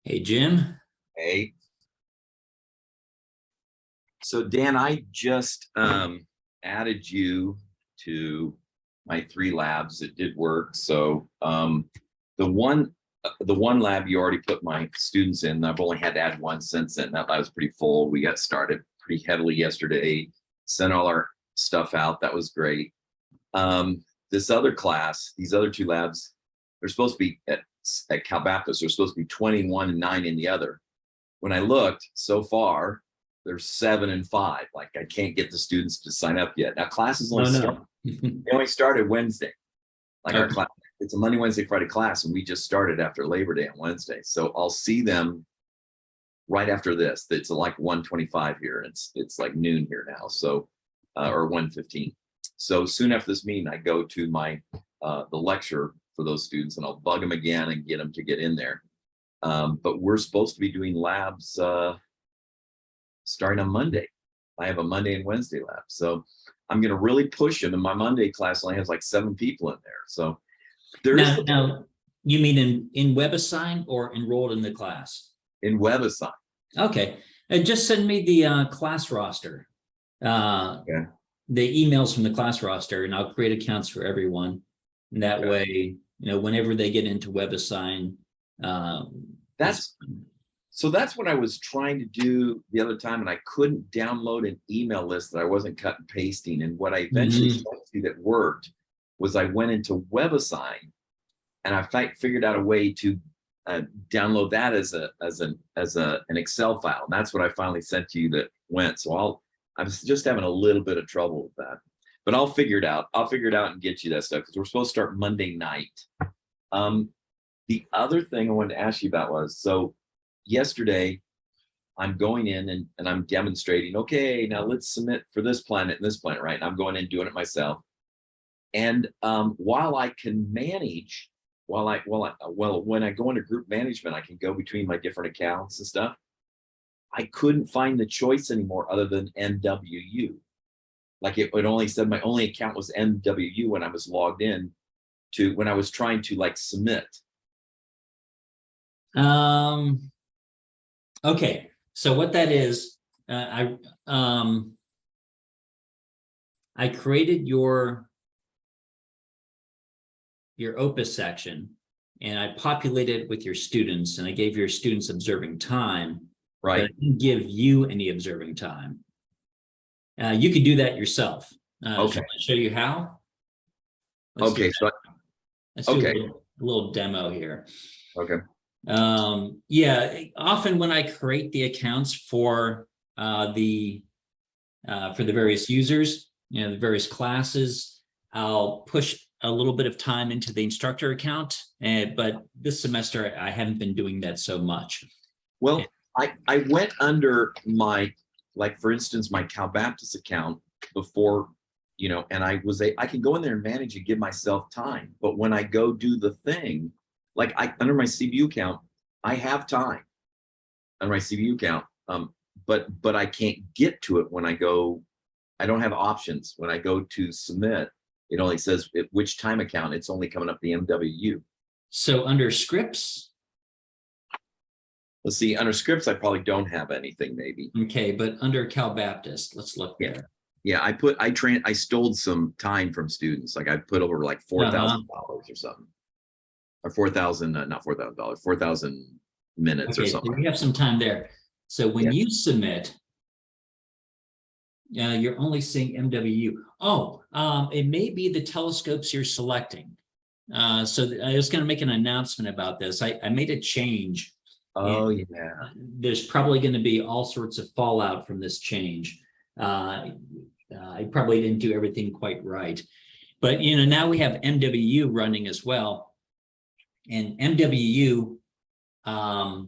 Hey, Jim. Hey, so Dan, I just added you to my three labs. It did work. So the one the one lab you already put my students in. I've only had to add one since then. That lab was pretty full. We got started pretty heavily yesterday. Sent all our stuff out. That was great. This other class, these other two labs, they're supposed to be at Cal Baptist. They're supposed to be 21 and 9 in the other. When I looked so far, there's 7 and 5. Like I can't get the students to sign up yet. Now classes only they only started Wednesday. Like our class, it's a Monday, Wednesday, Friday class, and we just started after Labor Day on Wednesday. So I'll see them right after this. It's like 1:25 here. It's like noon here now. So or 1:15. So soon after this meeting, I go to my the lecture for those students, and I'll bug them again and get them to get in there. But we're supposed to be doing labs starting on Monday. I have a Monday and Wednesday lab. So I'm going to really push them. And my Monday class only has like 7 people in there. So there's now you mean in WebAssign or enrolled in the class? In WebAssign. Okay. Just send me the class roster. Okay. The emails from the class roster, and I'll create accounts for everyone. And that way, whenever they get into WebAssign, that's what I was trying to do the other time, and I couldn't download an email list that I wasn't cut and pasting. And what I eventually see that worked was I went into WebAssign, and I figured out a way to download that as an Excel file. And that's what I finally sent to you that went. So I was just having a little bit of trouble with that, but I'll figure it out. I'll figure it out and get you that stuff because we're supposed to start Monday night. The other thing I wanted to ask you about was, so yesterday I'm going in and I'm demonstrating, okay, now let's submit for this planet and this planet, right? And I'm going in doing it myself. And while I can manage, when I go into group management, I can go between my different accounts and stuff. I couldn't find the choice anymore other than MWU. Like it only said my only account was MWU when I was logged in to, when I was trying to like submit. Okay, so what that is, I created your OPIS section, and I populated it with your students, and I gave your students observing time. Right. But I didn't give you any observing time. You could do that yourself. Okay. I'll show you how. Let's do a little demo here. Okay. Yeah, often when I create the accounts for the various users, the various classes, I'll push a little bit of time into the instructor account, but this semester I haven't been doing that so much. Well, I went under my, like for instance, my Cal Baptist account before, and I can go in there and manage and give myself time. But when I go do the thing, like under my CBU account, I have time under my CBU account, but I can't get to it when I go. I don't have options when I go to submit. It only says which time account. It's only coming up the MWU. So under scripts. Let's see, under scripts, I probably don't have anything, maybe. Okay, but under Cal Baptist, let's look there. Yeah, I stole some time from students. Like I put over like $4,000 or something. Or 4,000, not $4,000, 4,000 minutes or something. So we have some time there. So when you submit, you're only seeing MWU. Oh, it may be the telescopes you're selecting. So I was going to make an announcement about this. I made a change. Oh, yeah. There's probably going to be all sorts of fallout from this change. I probably didn't do everything quite right. But, now we have MWU running as well. And MWU, that's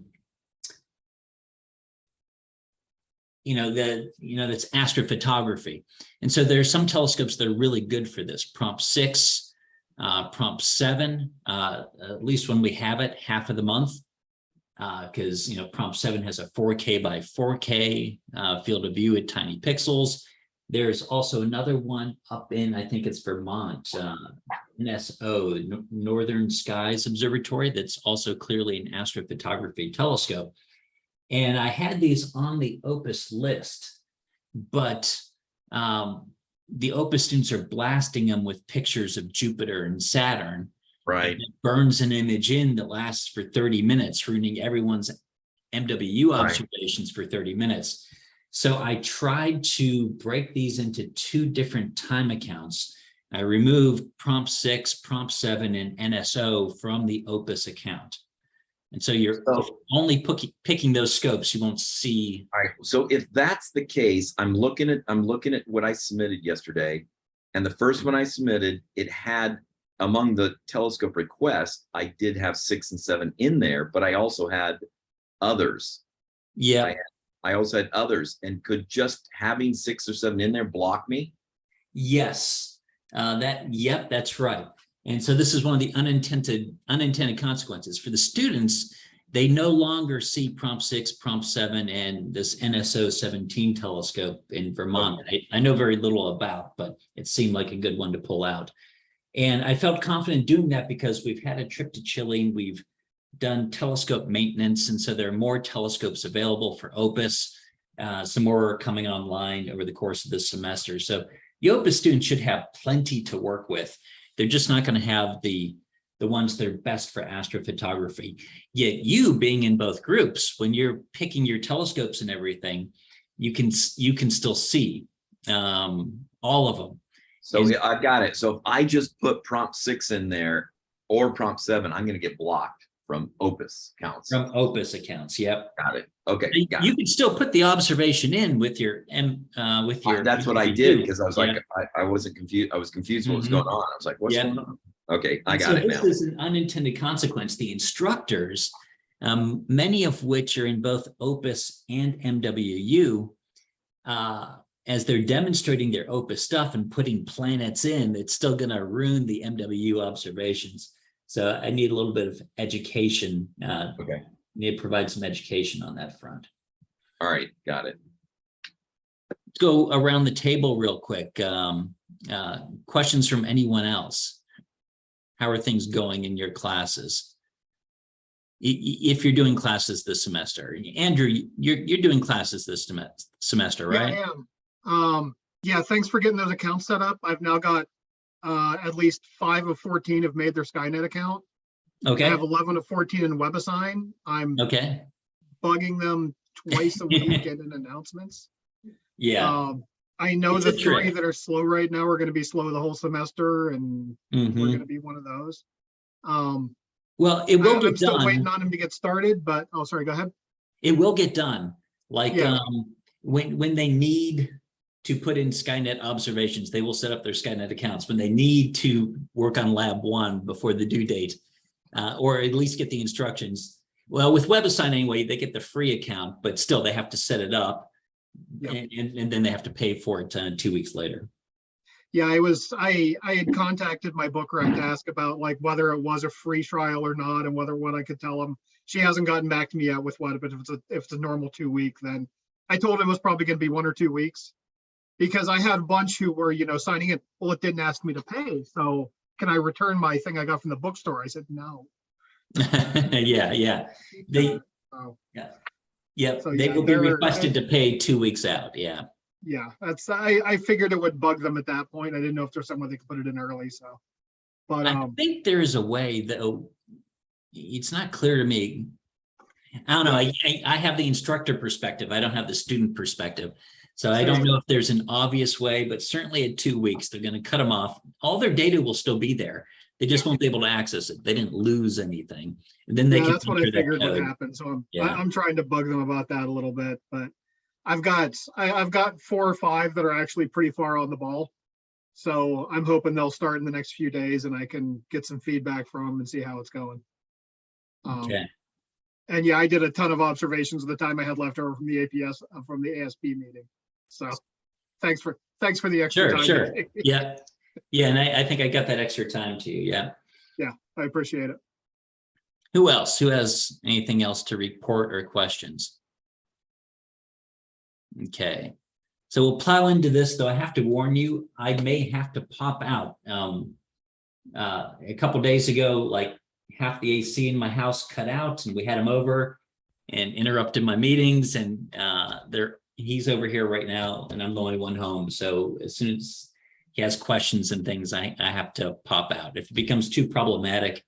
astrophotography. And so there's some telescopes that are really good for this. Prompt 6, Prompt 7, at least when we have it, half of the month. Because Prompt 7 has a 4K by 4K field of view at tiny pixels. There's also another one up in, I think it's Vermont, NSO, Northern Skies Observatory, that's also clearly an astrophotography telescope. And I had these on the OPIS list, but the OPIS students are blasting them with pictures of Jupiter and Saturn. Right. And it burns an image in that lasts for 30 minutes, ruining everyone's MWU observations for 30 minutes. So I tried to break these into 2 different time accounts. I removed prompt 6, prompt 7, and NSO from the OPIS account. And so you're only picking those scopes, you won't see. All right. So if that's the case, I'm looking at what I submitted yesterday. And the first one I submitted, it had, among the telescope requests, I did have 6 and 7 in there, but I also had others. Yeah. I also had others. And could just having 6 or 7 in there block me? Yes. Yep, that's right. And so this is one of the unintended consequences for the students. They no longer see prompt 6, prompt 7, and this NSO 17 telescope in Vermont. I know very little about, but it seemed like a good one to pull out. And I felt confident doing that because we've had a trip to Chile, we've done telescope maintenance, and so there are more telescopes available for OPIS. Some more are coming online over the course of this semester. So the OPIS students should have plenty to work with. They're just not going to have the ones that are best for astrophotography. Yet you, being in both groups, when you're picking your telescopes and everything, you can still see all of them. So I got it. So if I just put prompt 6 in there or prompt 7, I'm going to get blocked from OPIS accounts. From OPIS accounts, yep. Got it. Okay. Got you it. can still put the observation in with your That's what I did, because I was like, I wasn't confused. I was confused what was going on. I was like, what's going on? Okay, I got it now. This is an unintended consequence. The instructors, many of which are in both OPIS and MWU, as they're demonstrating their OPIS stuff and putting planets in, it's still going to ruin the MWU observations. So I need a little bit of education. Okay. Need to provide some education on that front. All right, got it. Let's go around the table real quick. Questions from anyone else? How are things going in your classes? If you're doing classes this semester, Andrew, you're doing classes this semester, right? Yeah, I am. Yeah, thanks for getting those accounts set up. I've now got at least 5 of 14 have made their Skynet account. Okay. I have 11 of 14 in WebAssign. I'm bugging them twice a week and in announcements. Yeah. I know the 3 that are slow right now are going to be slow the whole semester, and we're going to be one of those. Well, it will get done. I'm still waiting on them to get started, but oh, sorry, go ahead. It will get done. Like when they need to put in Skynet observations, they will set up their Skynet accounts. When they need to work on lab 1 before the due date, or at least get the instructions. Well, with WebAssign anyway, they get the free account, but still they have to set it up. Yep. And then they have to pay for it 2 weeks later. Yeah, I had contacted my book rec to ask about like whether it was a free trial or not, and what I could tell them. She hasn't gotten back to me yet with what, but if it's a normal 2 week, then I told her it was probably going to be 1 or 2 weeks, because I had a bunch who were, signing in. Well, it didn't ask me to pay, so can I return my thing I got from the bookstore? I said no. Yeah. They will be requested to pay 2 weeks out. Yeah. Yeah, I figured it would bug them at that point. I didn't know if there's some way they could put it in early. So, but I think there is a way, though. It's not clear to me. I don't know. I have the instructor perspective. I don't have the student perspective. So I don't know if there's an obvious way, but certainly at 2 weeks, they're going to cut them off. All their data will still be there. They just won't be able to access it. They didn't lose anything. And then they can. That's what I figured would happen. So I'm trying to bug them about that a little bit, but I've got 4 or 5 that are actually pretty far on the ball. So I'm hoping they'll start in the next few days and I can get some feedback from them and see how it's going. Okay. And yeah, I did a ton of observations of the time I had left over from the ASP meeting. So thanks for the extra time. Sure. Yeah. And I think I got that extra time too. Yeah. Yeah, I appreciate it. Who else? Who has anything else to report or questions? Okay. So we'll plow into this, though I have to warn you, I may have to pop out a couple days ago, like half the AC in my house cut out, and we had him over and interrupted my meetings. And he's over here right now, and I'm the only one home. So as soon as he has questions and things, I have to pop out. If it becomes too problematic,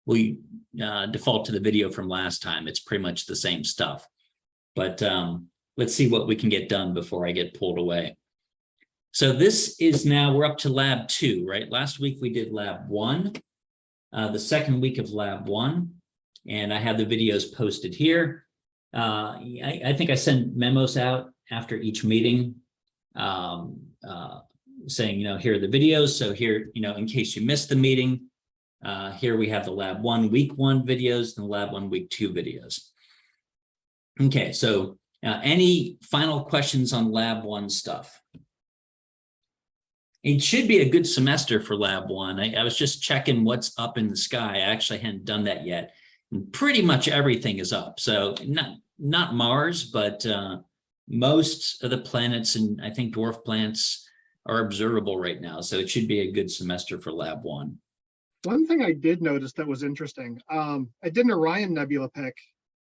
we default to the video from last time. It's pretty much the same stuff. But let's see what we can get done before I get pulled away. So this is now, we're up to lab 2, right? Last week we did lab 1, the second week of lab 1, and I have the videos posted here. I think I send memos out after each meeting saying, here are the videos. So here, in case you missed the meeting, here we have the lab 1, week 1 videos and the lab 1, week 2 videos. Okay, so any final questions on lab 1 stuff? It should be a good semester for lab 1. I was just checking what's up in the sky. I actually hadn't done that yet. And pretty much everything is up. So not Mars, but most of the planets and I think dwarf planets are observable right now. So it should be a good semester for lab 1. One thing I did notice that was interesting, I did an Orion Nebula pick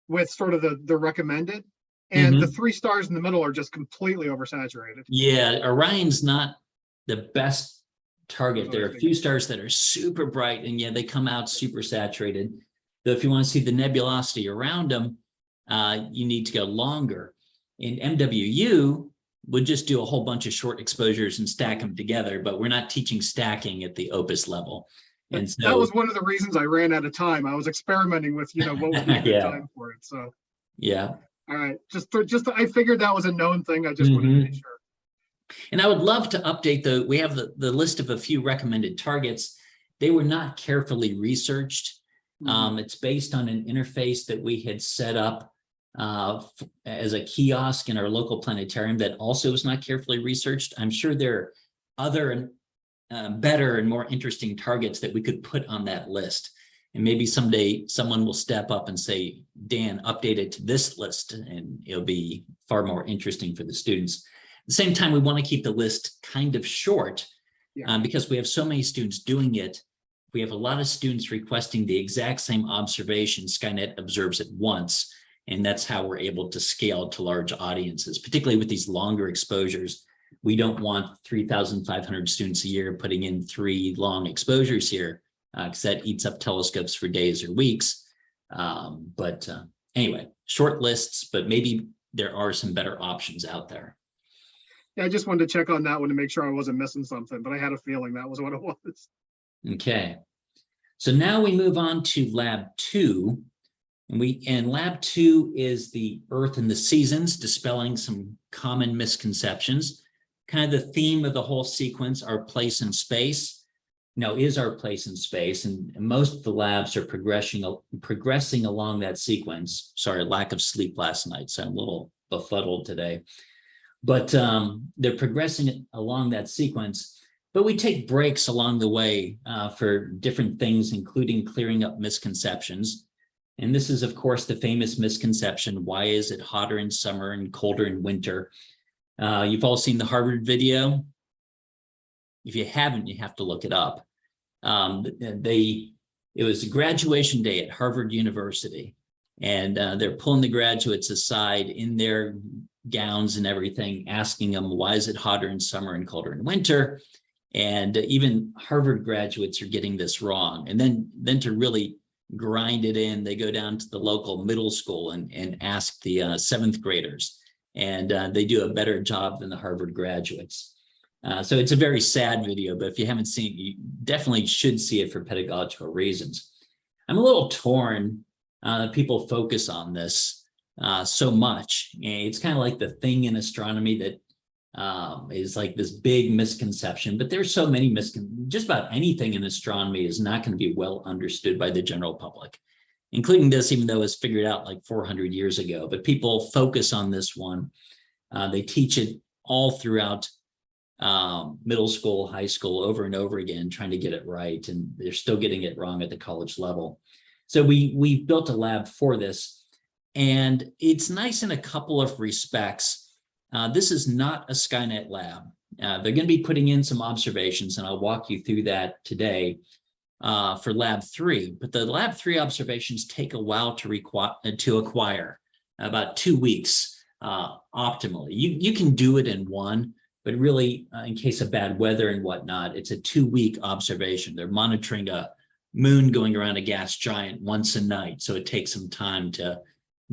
with sort of the recommended, and the 3 stars in the middle are just completely oversaturated. Yeah, Orion's not the best target. There are a few stars that are super bright, and yeah, they come out super saturated. Though if you want to see the nebulosity around them, you need to go longer. In MWU, we'll just do a whole bunch of short exposures and stack them together, but we're not teaching stacking at the OPIS level. And so that was one of the reasons I ran out of time. I was experimenting with, what would be a good time for it. So yeah. All right. Just I figured that was a known thing. I just wanted to make sure. And I would love to update we have the list of a few recommended targets. They were not carefully researched. It's based on an interface that we had set up as a kiosk in our local planetarium that also was not carefully researched. I'm sure there are other better and more interesting targets that we could put on that list. And maybe someday someone will step up and say, Dan, update it to this list, and it'll be far more interesting for the students. At the same time, we want to keep the list kind of short because we have so many students doing it. We have a lot of students requesting the exact same observation Skynet observes at once. And that's how we're able to scale to large audiences, particularly with these longer exposures. We don't want 3,500 students a year putting in 3 long exposures here because that eats up telescopes for days or weeks. Anyway, short lists, but maybe there are some better options out there. Yeah, I just wanted to check on that one to make sure I wasn't missing something, but I had a feeling that was what it was. Okay. So now we move on to lab 2. And lab 2 is the Earth and the seasons, dispelling some common misconceptions. Kind of the theme of the whole sequence, our place in space. Is our place in space, and most of the labs are progressing along that sequence. Sorry, lack of sleep last night, so I'm a little befuddled today. But they're progressing along that sequence. But we take breaks along the way for different things, including clearing up misconceptions. And this is, of course, the famous misconception: why is it hotter in summer and colder in winter? You've all seen the Harvard video. If you haven't, you have to look it up. It was a graduation day at Harvard University, and they're pulling the graduates aside in their gowns and everything, asking them, why is it hotter in summer and colder in winter? And even Harvard graduates are getting this wrong. And then to really grind it in, they go down to the local middle school and ask the 7th graders, and they do a better job than the Harvard graduates. So it's a very sad video, but if you haven't seen it, you definitely should see it for pedagogical reasons. I'm a little torn. People focus on this so much. It's kind of like the thing in astronomy that is like this big misconception, but there's so many just about anything in astronomy is not going to be well understood by the general public, including this, even though it was figured out like 400 years ago. But people focus on this one. They teach it all throughout middle school, high school, over and over again, trying to get it right, and they're still getting it wrong at the college level. So we built a lab for this, and it's nice in a couple of respects. This is not a Skynet lab. They're going to be putting in some observations, and I'll walk you through that today. for lab 3, but the lab 3 observations take a while to acquire, about 2 weeks optimally. You can do it in one, but really in case of bad weather and whatnot, it's a 2-week observation. They're monitoring a moon going around a gas giant once a night, so it takes some time to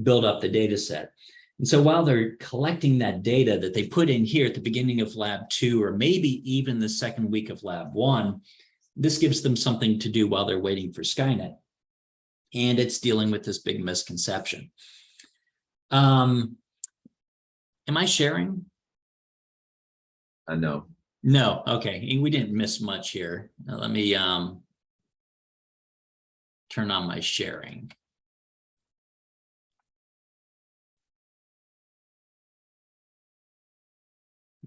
build up the data set. And so while they're collecting that data that they put in here at the beginning of lab 2, or maybe even the second week of lab 1, this gives them something to do while they're waiting for Skynet. And it's dealing with this big misconception. Am I sharing? No. No, okay, we didn't miss much here. Now let me turn on my sharing.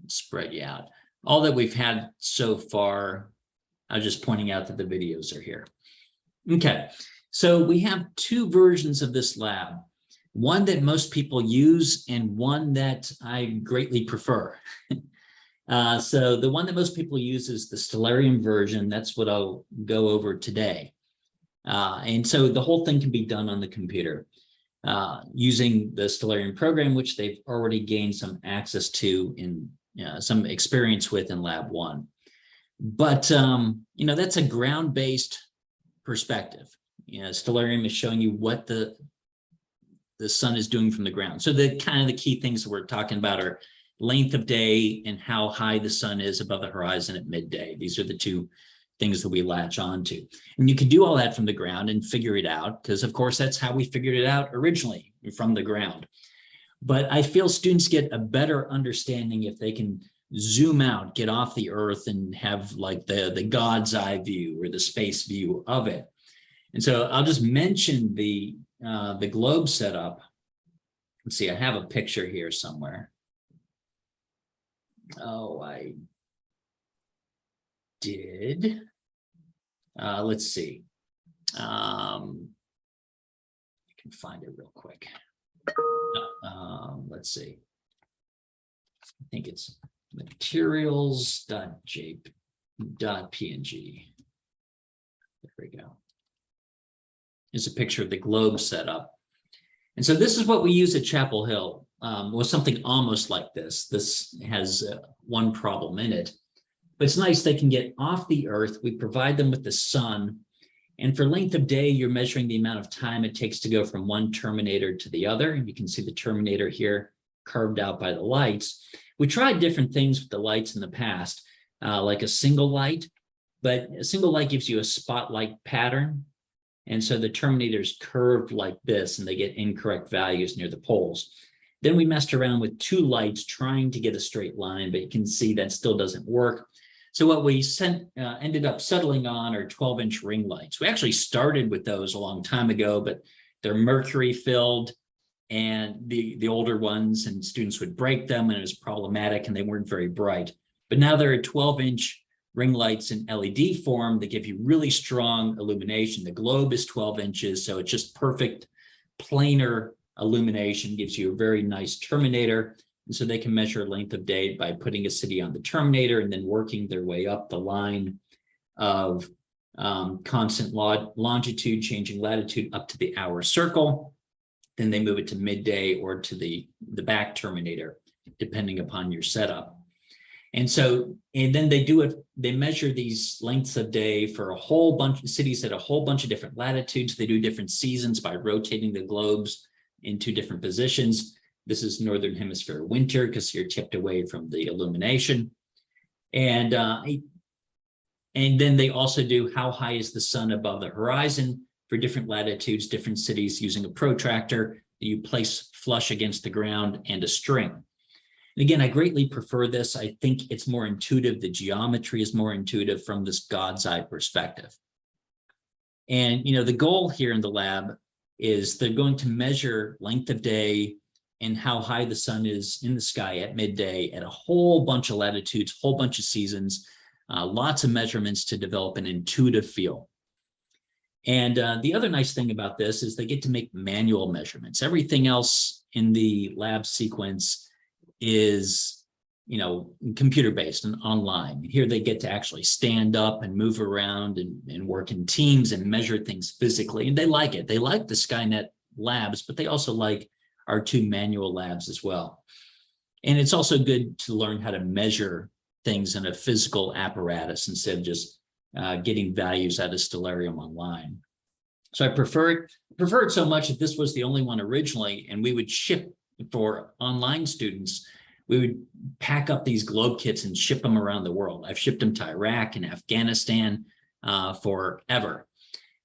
Spread you out. All that we've had so far, I was just pointing out that the videos are here. Okay, so we have 2 versions of this lab, one that most people use and one that I greatly prefer. So the one that most people use is the Stellarium version. That's what I'll go over today. And so the whole thing can be done on the computer using the Stellarium program, which they've already gained some access to in some experience with in lab 1. But, you know, that's a ground-based perspective. You know, Stellarium is showing you what the sun is doing from the ground. So the kind of the key things that we're talking about are length of day and how high the sun is above the horizon at midday. These are the 2 things that we latch onto. And you can do all that from the ground and figure it out, because of course that's how we figured it out originally, from the ground. But I feel students get a better understanding if they can zoom out, get off the earth, and have like the God's eye view or the space view of it. And so I'll just mention the globe setup. Let's see, I have a picture here somewhere. Oh, I did. Let's see. I can find it real quick. Let's see. I think it's materials.png. There we go. Here's a picture of the globe setup. And so this is what we use at Chapel Hill. Was something almost like this. This has one problem in it, but it's nice. They can get off the earth. We provide them with the sun. And for length of day, you're measuring the amount of time it takes to go from one terminator to the other. You can see the terminator here carved out by the lights. We tried different things with the lights in the past, like a single light, but a single light gives you a spotlight pattern. And so the terminator's curved like this, and they get incorrect values near the poles. Then we messed around with 2 lights trying to get a straight line, but you can see that still doesn't work. So what we ended up settling on are 12-inch ring lights. We actually started with those a long time ago, but they're mercury filled, and the older ones, and students would break them, and it was problematic, and they weren't very bright. But now there are 12-inch ring lights in LED form that give you really strong illumination. The globe is 12 inches, so it's just perfect planar illumination, gives you a very nice terminator. And so they can measure length of day by putting a city on the terminator and then working their way up the line of constant longitude, changing latitude up to the hour circle. Then they move it to midday or to the back terminator, depending upon your setup. And so, and then they measure these lengths of day for a whole bunch of cities at a whole bunch of different latitudes. They do different seasons by rotating the globes into different positions. This is Northern Hemisphere winter because you're tipped away from the illumination. And then they also do how high is the sun above the horizon for different latitudes, different cities, using a protractor that you place flush against the ground and a string. And again, I greatly prefer this. I think it's more intuitive. The geometry is more intuitive from this God's eye perspective. And, you know, the goal here in the lab is they're going to measure length of day and how high the sun is in the sky at midday at a whole bunch of latitudes, whole bunch of seasons, lots of measurements to develop an intuitive feel. And the other nice thing about this is they get to make manual measurements. Everything else in the lab sequence is computer-based and online. Here they get to actually stand up and move around and work in teams and measure things physically. And they like it. They like the Skynet labs, but they also like our 2 manual labs as well. And it's also good to learn how to measure things in a physical apparatus instead of just getting values out of Stellarium online. So I prefer it so much that this was the only one originally, and we would ship for online students. We would pack up these globe kits and ship them around the world. I've shipped them to Iraq and Afghanistan forever.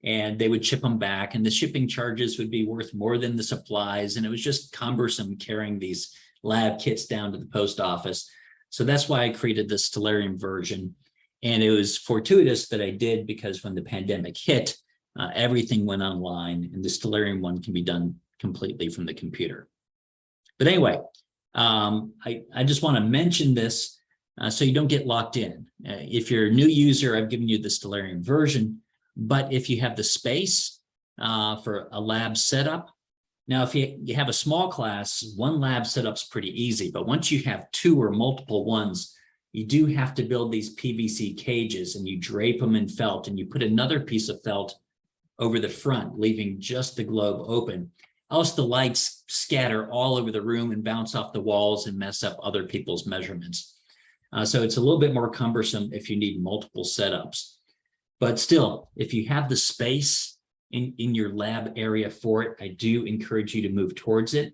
And they would ship them back, and the shipping charges would be worth more than the supplies. And it was just cumbersome carrying these lab kits down to the post office. So that's why I created the Stellarium version. And it was fortuitous that I did, because when the pandemic hit, everything went online, and the Stellarium one can be done completely from the computer. But anyway, I just want to mention this so you don't get locked in. If you're a new user, I've given you the Stellarium version, but if you have the space for a lab setup, now if you have a small class, 1 lab setup's pretty easy, but once you have 2 or multiple ones, you do have to build these PVC cages, and you drape them in felt, and you put another piece of felt over the front, leaving just the globe open. Else the lights scatter all over the room and bounce off the walls and mess up other people's measurements. So it's a little bit more cumbersome if you need multiple setups. But still, if you have the space in your lab area for it, I do encourage you to move towards it.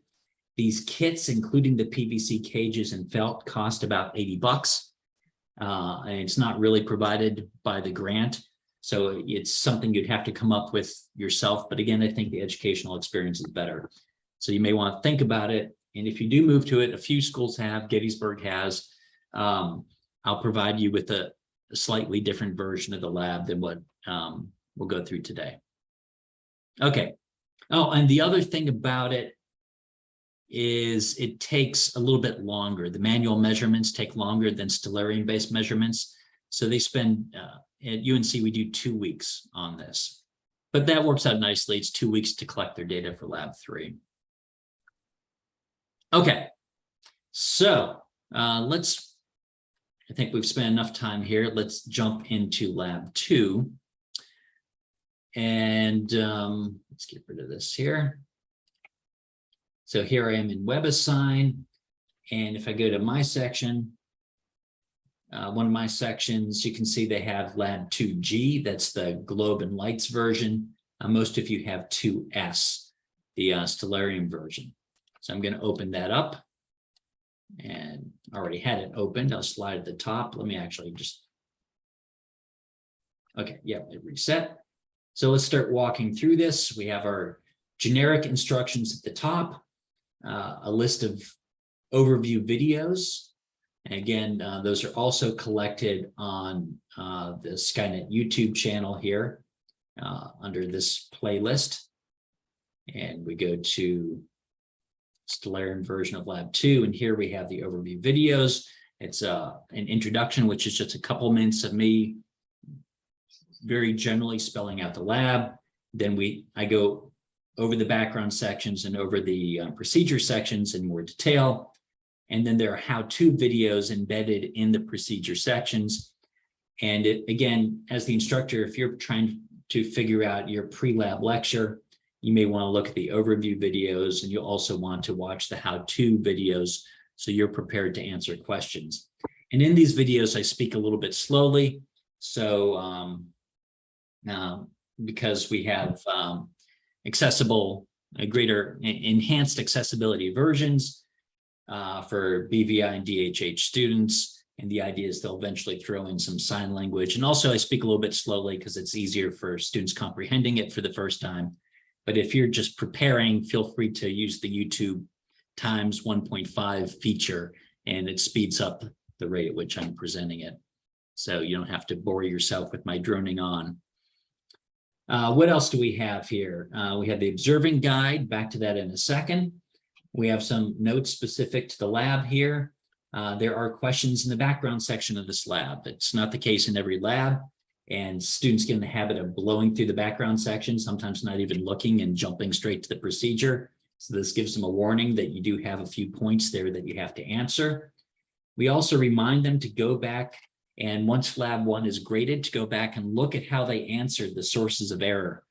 These kits, including the PVC cages and felt, cost about $80. And it's not really provided by the grant. So it's something you'd have to come up with yourself. But again, I think the educational experience is better. So you may want to think about it. And if you do move to it, a few schools have, Gettysburg has, I'll provide you with a slightly different version of the lab than what we'll go through today. Okay. Oh, and the other thing about it is it takes a little bit longer. The manual measurements take longer than Stellarium-based measurements. So they spend, at UNC, we do 2 weeks on this. But that works out nicely. It's 2 weeks to collect their data for Lab 3. Okay, so I think we've spent enough time here. Let's jump into Lab 2. And let's get rid of this here. So here I am in WebAssign. And if I go to my section, one of my sections, you can see they have Lab 2G. That's the globe and lights version. Most of you have 2S, the Stellarium version. So I'm going to open that up. And I already had it opened. I'll slide at the top. Let me actually just, okay, yeah, it reset. So let's start walking through this. We have our generic instructions at the top, a list of overview videos. And again, those are also collected on the Skynet YouTube channel here under this playlist. And we go to Stellarium version of Lab 2, and here we have the overview videos. It's an introduction, which is just a couple minutes of me very generally spelling out the lab. Then I go over the background sections and over the procedure sections in more detail. And then there are how-to videos embedded in the procedure sections. And again, as the instructor, if you're trying to figure out your pre-lab lecture, you may want to look at the overview videos, and you'll also want to watch the how-to videos so you're prepared to answer questions. And in these videos, I speak a little bit slowly. So because we have greater enhanced accessibility versions for BVI and DHH students. And the idea is they'll eventually throw in some sign language. And also I speak a little bit slowly because it's easier for students comprehending it for the first time. But if you're just preparing, feel free to use the YouTube times 1.5 feature, and it speeds up the rate at which I'm presenting it. So you don't have to bore yourself with my droning on. What else do we have here? We have the observing guide, back to that in a second. We have some notes specific to the lab here. There are questions in the background section of this lab. It's not the case in every lab, and students get in the habit of blowing through the background section, sometimes not even looking and jumping straight to the procedure. So this gives them a warning that you do have a few points there that you have to answer. We also remind them to go back, and once lab 1 is graded, to go back and look at how they answered the sources of error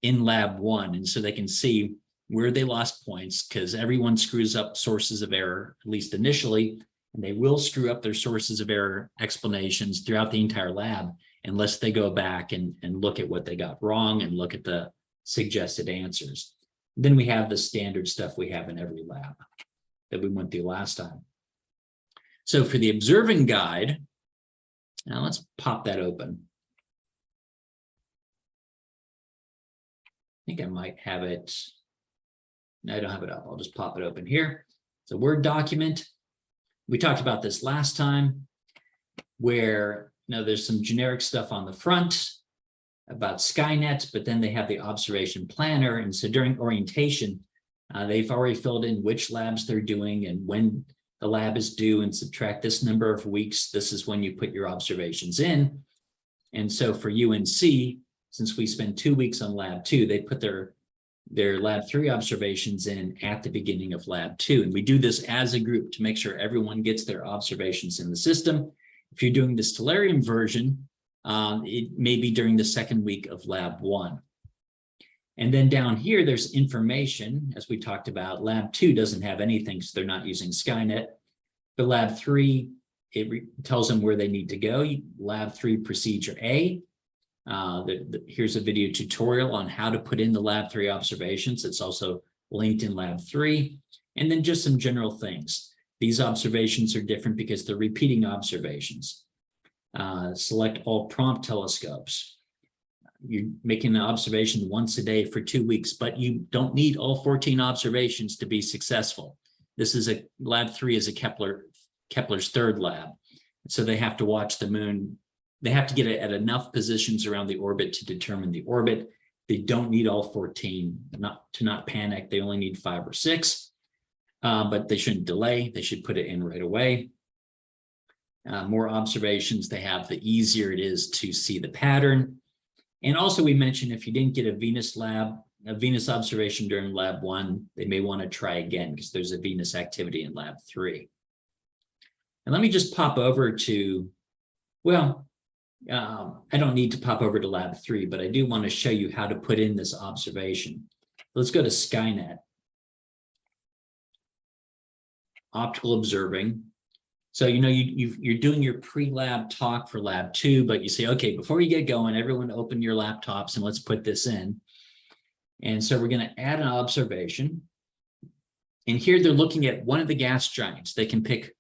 in lab 1. And so they can see where they lost points, because everyone screws up sources of error, at least initially, and they will screw up their sources of error explanations throughout the entire lab unless they go back and look at what they got wrong and look at the suggested answers. Then we have the standard stuff we have in every lab that we went through last time. So for the observing guide, now let's pop that open. I think I might have it. No, I don't have it up. I'll just pop it open here. It's a Word document. We talked about this last time, where there's some generic stuff on the front about Skynet, but then they have the observation planner. And so during orientation, they've already filled in which labs they're doing and when the lab is due, and subtract this number of weeks. This is when you put your observations in. And so for UNC, since we spend 2 weeks on lab 2, they put their lab 3 observations in at the beginning of lab 2. And we do this as a group to make sure everyone gets their observations in the system. If you're doing the Stellarium version, it may be during the 2nd week of lab 1. And then down here, there's information, as we talked about. Lab 2 doesn't have anything, so they're not using Skynet. But lab 3, it tells them where they need to go. Lab 3 procedure A. Here's a video tutorial on how to put in the lab 3 observations. It's also linked in lab 3. And then just some general things. These observations are different because they're repeating observations. Select all prompt telescopes. You're making an observation once a day for 2 weeks, but you don't need all 14 observations to be successful. This is lab 3 is a Kepler's 3rd lab. So they have to watch the moon. They have to get it at enough positions around the orbit to determine the orbit. They don't need all 14, to not panic. They only need 5 or 6, but they shouldn't delay. They should put it in right away. More observations they have, the easier it is to see the pattern. And also we mentioned if you didn't get a Venus observation during lab 1, they may want to try again because there's a Venus activity in lab 3. And let me just pop over to, well, I don't need to pop over to lab 3, but I do want to show you how to put in this observation. Let's go to Skynet. Optical observing. So, you're doing your pre-lab talk for lab 2, but you say, okay, before you get going, everyone open your laptops and let's put this in. And so we're going to add an observation. And here they're looking at one of the gas giants. They can pick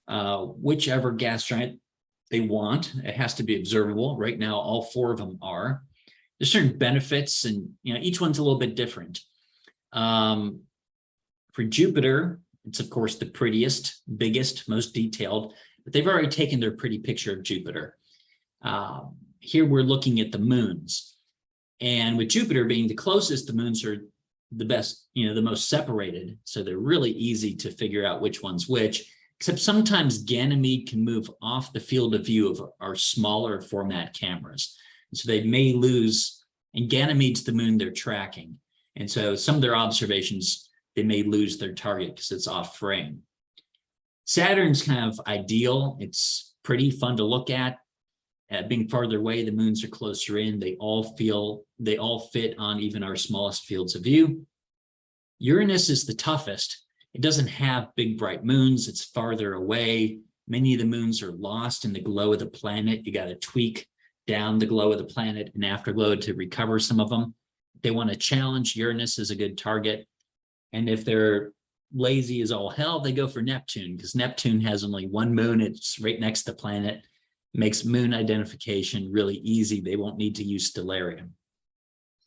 whichever gas giant they want. It has to be observable. Right now, all 4 of them are. There's certain benefits, and each one's a little bit different. For Jupiter, it's of course the prettiest, biggest, most detailed, but they've already taken their pretty picture of Jupiter. Here we're looking at the moons. And with Jupiter being the closest, the moons are the best, the most separated. So they're really easy to figure out which one's which, except sometimes Ganymede can move off the field of view of our smaller format cameras. And so they may lose, and Ganymede's the moon they're tracking. And so some of their observations, they may lose their target because it's off frame. Saturn's kind of ideal. It's pretty fun to look at. Being farther away, the moons are closer in. They all fit on even our smallest fields of view. Uranus is the toughest. It doesn't have big bright moons. It's farther away. Many of the moons are lost in the glow of the planet. You got to tweak down the glow of the planet and afterglow to recover some of them. If they want to challenge, Uranus is a good target. And if they're lazy as all hell, they go for Neptune, because Neptune has only 1 moon. It's right next to the planet. Makes moon identification really easy. They won't need to use Stellarium.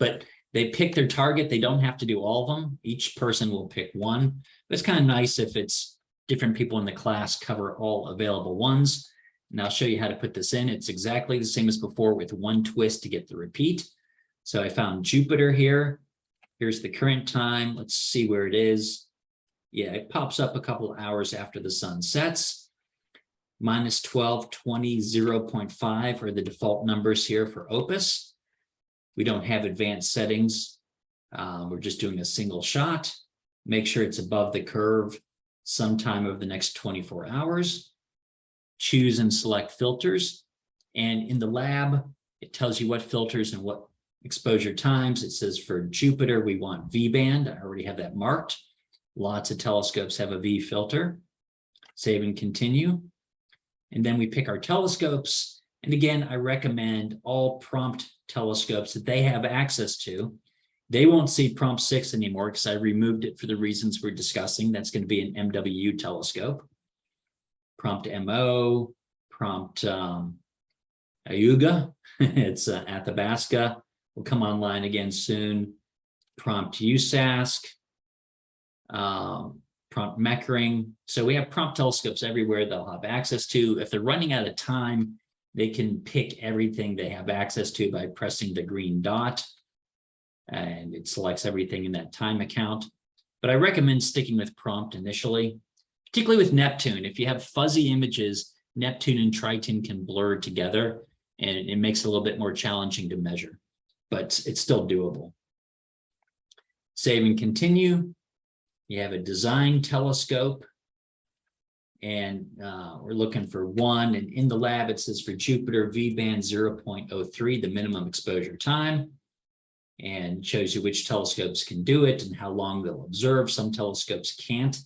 But they pick their target. They don't have to do all of them. Each person will pick one. But it's kind of nice if it's different people in the class cover all available ones. And I'll show you how to put this in. It's exactly the same as before with 1 twist to get the repeat. So I found Jupiter here. Here's the current time. Let's see where it is. Yeah, it pops up a couple of hours after the sun sets. -12, 20, 0.5 are the default numbers here for OPIS. We don't have advanced settings. We're just doing a single shot. Make sure it's above the curve sometime over the next 24 hours. choose and select filters. And in the lab, it tells you what filters and what exposure times. It says for Jupiter, we want V-band. I already have that marked. Lots of telescopes have a V filter. Save and continue. And then we pick our telescopes. And again, I recommend all prompt telescopes that they have access to. They won't see prompt 6 anymore because I removed it for the reasons we're discussing. That's going to be an MWU telescope. Prompt MO, prompt Ayuga, it's Athabasca, will come online again soon. Prompt USASC, prompt Meckering. So we have prompt telescopes everywhere they'll have access to. If they're running out of time, they can pick everything they have access to by pressing the green dot, and it selects everything in that time account. But I recommend sticking with prompt initially, particularly with Neptune. If you have fuzzy images, Neptune and Triton can blur together, and it makes it a little bit more challenging to measure, but it's still doable. Save and continue. You have a design telescope, and we're looking for 1. And in the lab, it says for Jupiter, V-band 0.03, the minimum exposure time, and shows you which telescopes can do it and how long they'll observe. Some telescopes can't,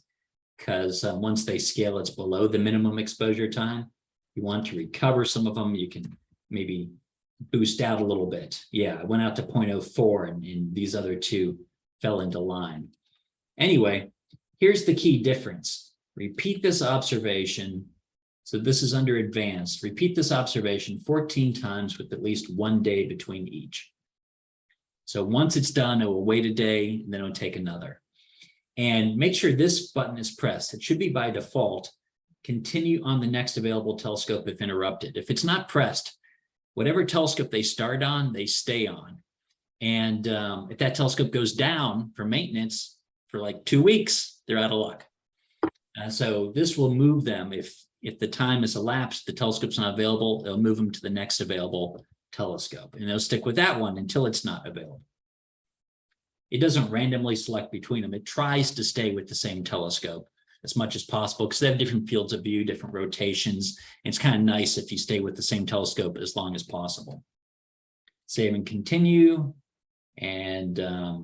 because once they scale, it's below the minimum exposure time. You want to recover some of them, you can maybe boost out a little bit. Yeah, I went out to 0.04 and these other two fell into line. Anyway, here's the key difference. Repeat this observation. So this is under advanced. Repeat this observation 14 times with at least 1 day between each. So once it's done, it will wait a day, and then it'll take another. And make sure this button is pressed. It should be by default. Continue on the next available telescope if interrupted. If it's not pressed, whatever telescope they start on, they stay on. And if that telescope goes down for maintenance for like 2 weeks, they're out of luck. So this will move them. If the time has elapsed, the telescope's not available, they'll move them to the next available telescope, and they'll stick with that one until it's not available. It doesn't randomly select between them. It tries to stay with the same telescope as much as possible because they have different fields of view, different rotations. And it's kind of nice if you stay with the same telescope as long as possible. Save and continue. And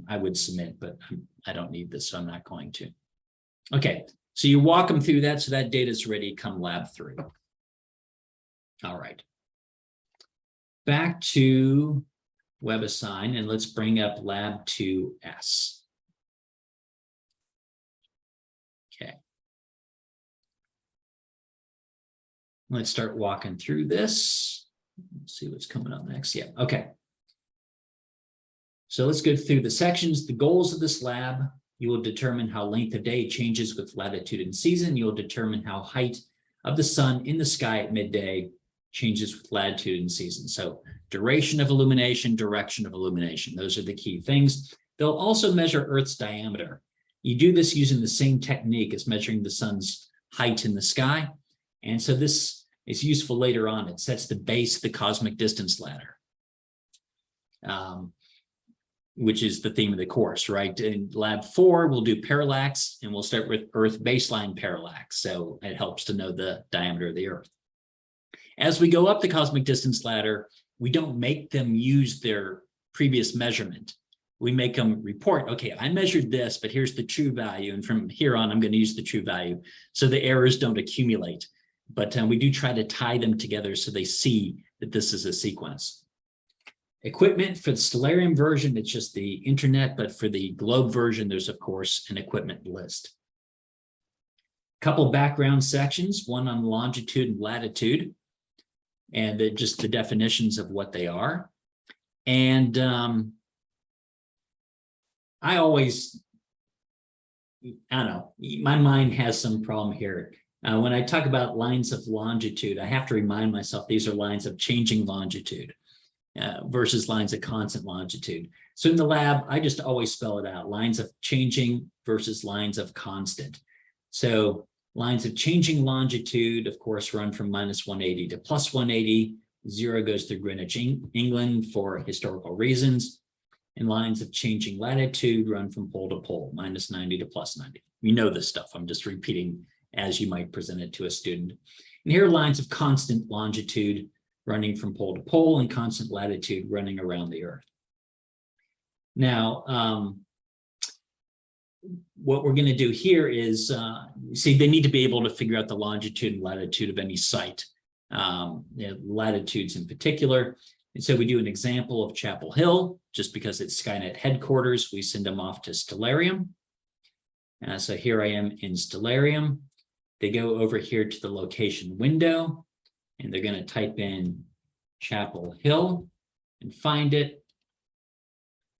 I would submit, but I don't need this, so I'm not going to. Okay, so you walk them through that, so that data is ready come lab 3. All right. Back to WebAssign, and let's bring up lab 2S. Okay. Let's start walking through this. Let's see what's coming up next. Yeah, okay. So let's go through the sections. The goals of this lab: you will determine how length of day changes with latitude and season. You will determine how height of the sun in the sky at midday changes with latitude and season. So duration of illumination, direction of illumination. Those are the key things. They'll also measure Earth's diameter. You do this using the same technique as measuring the sun's height in the sky. And so this is useful later on. It sets the base of the cosmic distance ladder, which is the theme of the course, right? In lab 4, we'll do parallax, and we'll start with Earth baseline parallax. So it helps to know the diameter of the Earth. As we go up the cosmic distance ladder, we don't make them use their previous measurement. We make them report, okay, I measured this, but here's the true value. And from here on, I'm going to use the true value. So the errors don't accumulate. But we do try to tie them together so they see that this is a sequence. Equipment for the Stellarium version, it's just the internet, but for the globe version, there's of course an equipment list. Couple background sections, one on longitude and latitude, and just the definitions of what they are. And I always, I don't know, my mind has some problem here. When I talk about lines of longitude, I have to remind myself these are lines of changing longitude versus lines of constant longitude. So in the lab, I just always spell it out, lines of changing versus lines of constant. So lines of changing longitude, of course, run from -180 to +180. 0 goes through Greenwich, England for historical reasons. And lines of changing latitude run from pole to pole, -90 to +90. You know this stuff. I'm just repeating as you might present it to a student. And here are lines of constant longitude running from pole to pole and constant latitude running around the Earth. Now, what we're going to do here is, see, they need to be able to figure out the longitude and latitude of any site, latitudes in particular. And so we do an example of Chapel Hill, just because it's Skynet headquarters, we send them off to Stellarium. So here I am in Stellarium. They go over here to the location window, and they're going to type in Chapel Hill and find it.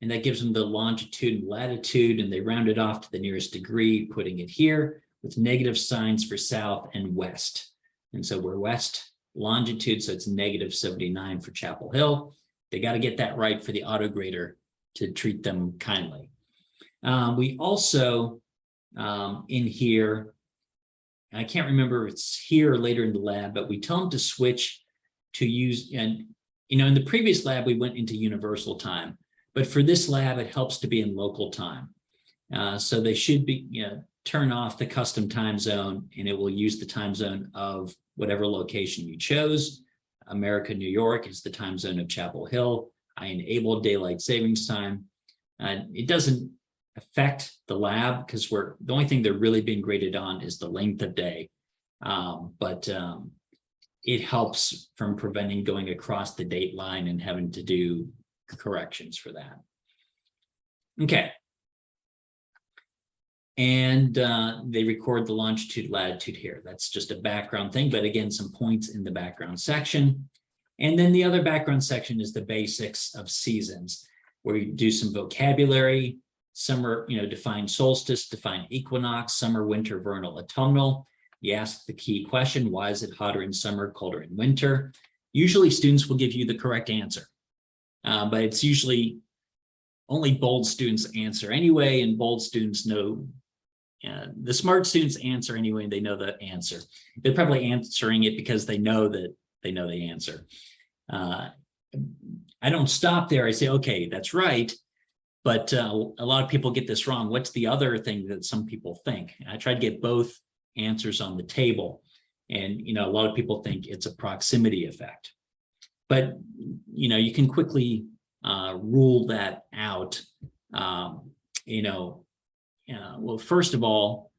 And that gives them the longitude and latitude, and they round it off to the nearest degree, putting it here with negative signs for south and west. And so we're west longitude, so it's -79 for Chapel Hill. They got to get that right for the autograder to treat them kindly. We also, in here, I can't remember if it's here or later in the lab, but we tell them to switch to use, and in the previous lab, we went into universal time. But for this lab, it helps to be in local time. So they should be, turn off the custom time zone, and it will use the time zone of whatever location you chose. America, New York is the time zone of Chapel Hill. I enable daylight savings time. It doesn't affect the lab because the only thing they're really being graded on is the length of day. But it helps from preventing going across the date line and having to do corrections for that. Okay. And they record the longitude, latitude here. That's just a background thing, but again, some points in the background section. And then the other background section is the basics of seasons, where you do some vocabulary. Summer, define solstice, define equinox, summer, winter, vernal, autumnal. You ask the key question, why is it hotter in summer, colder in winter? Usually students will give you the correct answer, but it's usually only bold students answer anyway, and bold students know, the smart students answer anyway, and they know the answer. They're probably answering it because they know that they know the answer. I don't stop there. I say, okay, that's right. But a lot of people get this wrong. What's the other thing that some people think? I try to get both answers on the table. And, a lot of people think it's a proximity effect. But, you can quickly rule that out. Well, first of all,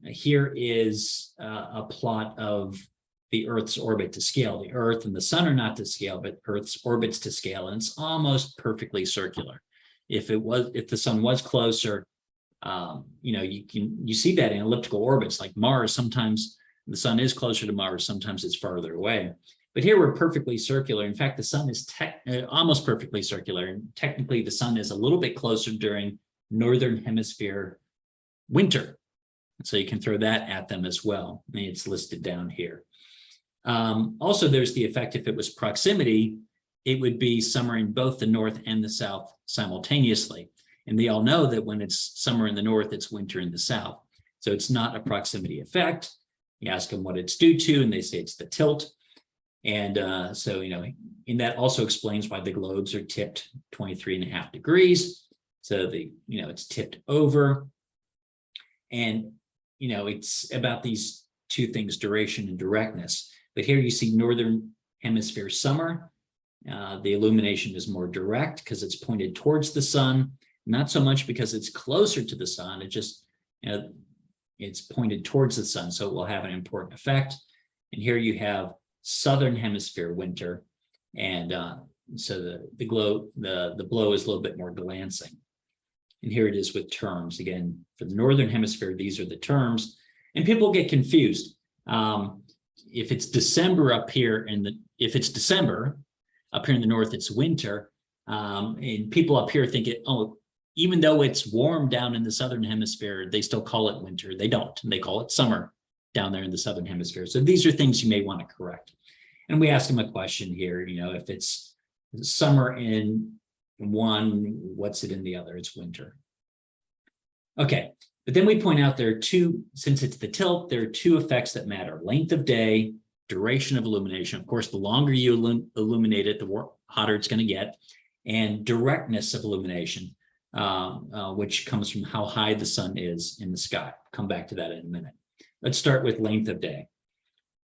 here is a plot of the Earth's orbit to scale. The Earth and the Sun are not to scale, but Earth's orbit's to scale, and it's almost perfectly circular. If the Sun was closer, you see that in elliptical orbits like Mars. Sometimes the Sun is closer to Mars, sometimes it's farther away. But here we're perfectly circular. In fact, the Sun is almost perfectly circular, and technically the Sun is a little bit closer during Northern Hemisphere winter. So you can throw that at them as well. And it's listed down here. Also, there's the effect if it was proximity, it would be summer in both the north and the south simultaneously. And they all know that when it's summer in the north, it's winter in the south. So it's not a proximity effect. You ask them what it's due to, and they say it's the tilt. And and that also explains why the globes are tipped 23.5 degrees. So it's tipped over. And, it's about these two things, duration and directness. But here you see Northern Hemisphere summer. The illumination is more direct because it's pointed towards the sun, not so much because it's closer to the sun. It just, it's pointed towards the sun, so it will have an important effect. And here you have Southern Hemisphere winter, and so the blow is a little bit more glancing. And here it is with terms. Again, for the Northern Hemisphere, these are the terms, and people get confused. If it's December up here, if it's December up here in the north, it's winter, and people up here think even though it's warm down in the Southern Hemisphere, they still call it winter. They don't. They call it summer down there in the Southern Hemisphere. So these are things you may want to correct. And we ask them a question here, if it's summer in one, what's it in the other? It's winter. Okay, but then we point out there are two, since it's the tilt, there are two effects that matter: length of day, duration of illumination. Of course, the longer you illuminate it, the hotter it's going to get, and directness of illumination, which comes from how high the sun is in the sky. Come back to that in a minute. Let's start with length of day.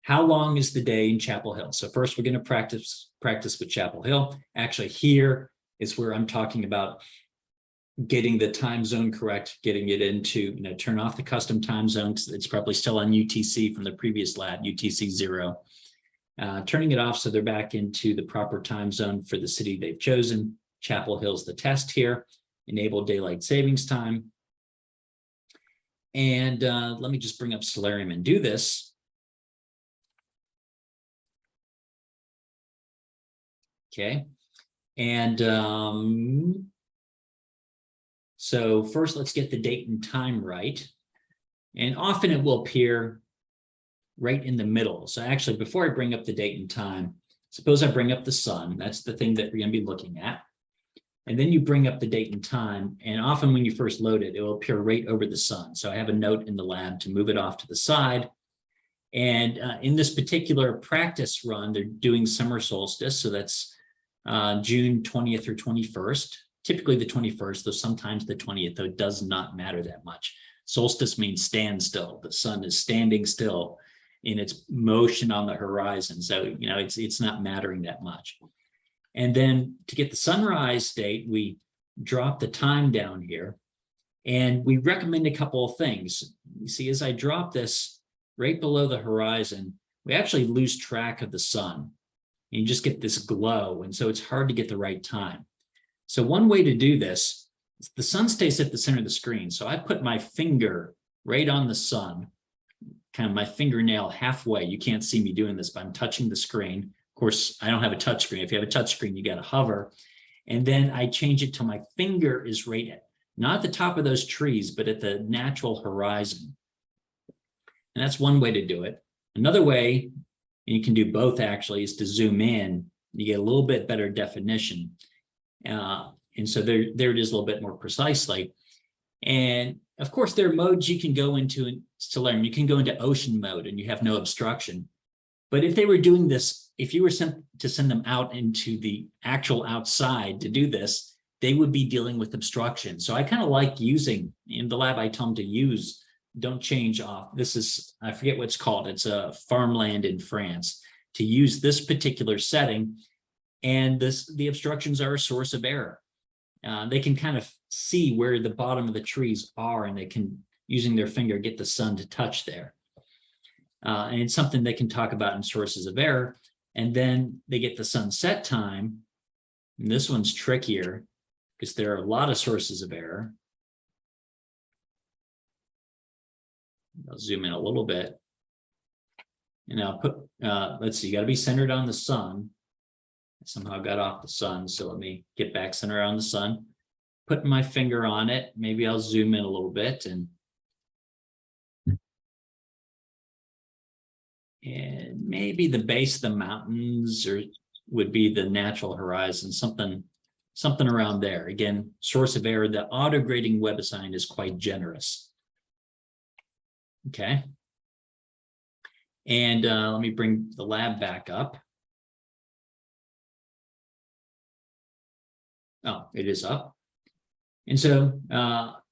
how long is the day in Chapel Hill? So first we're going to practice with Chapel Hill. Actually, here is where I'm talking about getting the time zone correct, getting it into, turn off the custom time zone because it's probably still on UTC from the previous lab, UTC 0. Turning it off so they're back into the proper time zone for the city they've chosen. Chapel Hill's the test here. Enable daylight savings time. And let me just bring up Stellarium and do this. Okay. And so first let's get the date and time right. And often it will appear right in the middle. So actually, before I bring up the date and time, suppose I bring up the sun. That's the thing that we're going to be looking at. And then you bring up the date and time. And often when you first load it, it will appear right over the sun. So I have a note in the lab to move it off to the side. And in this particular practice run, they're doing summer solstice. So that's June 20th or 21st, typically the 21st, though sometimes the 20th, though it does not matter that much. Solstice means stand still. The sun is standing still in its motion on the horizon. So, it's not mattering that much. And then to get the sunrise date, we drop the time down here and we recommend a couple of things. You see, as I drop this right below the horizon, we actually lose track of the sun. And you just get this glow. And so it's hard to get the right time. So one way to do this is the sun stays at the center of the screen. So I put my finger right on the sun, kind of my fingernail halfway. You can't see me doing this, but I'm touching the screen. Of course, I don't have a touch screen. If you have a touch screen, you got to hover. And then I change it till my finger is right at, not at the top of those trees, but at the natural horizon. And that's one way to do it. Another way, and you can do both actually, is to zoom in. You get a little bit better definition. And so there it is a little bit more precisely. And of course, there are modes you can go into in Stellarium. You can go into ocean mode and you have no obstruction. But if they were doing this, if you were sent to send them out into the actual outside to do this, they would be dealing with obstruction. So I kind of like using, in the lab I tell them to use, don't change off. This is, I forget what it's called. It's a farmland in France, to use this particular setting. And the obstructions are a source of error. They can kind of see where the bottom of the trees are, and they can, using their finger, get the sun to touch there. And it's something they can talk about in sources of error. And then they get the sunset time. And this one's trickier because there are a lot of sources of error. I'll zoom in a little bit. And I'll put, let's see, you got to be centered on the sun. I somehow got off the sun. So let me get back centered on the sun. Putting my finger on it. Maybe I'll zoom in a little bit and maybe the base of the mountains would be the natural horizon, something around there. Again, source of error, the auto grading WebAssign is quite generous. Okay. And let me bring the lab back up. Oh, it is up. And so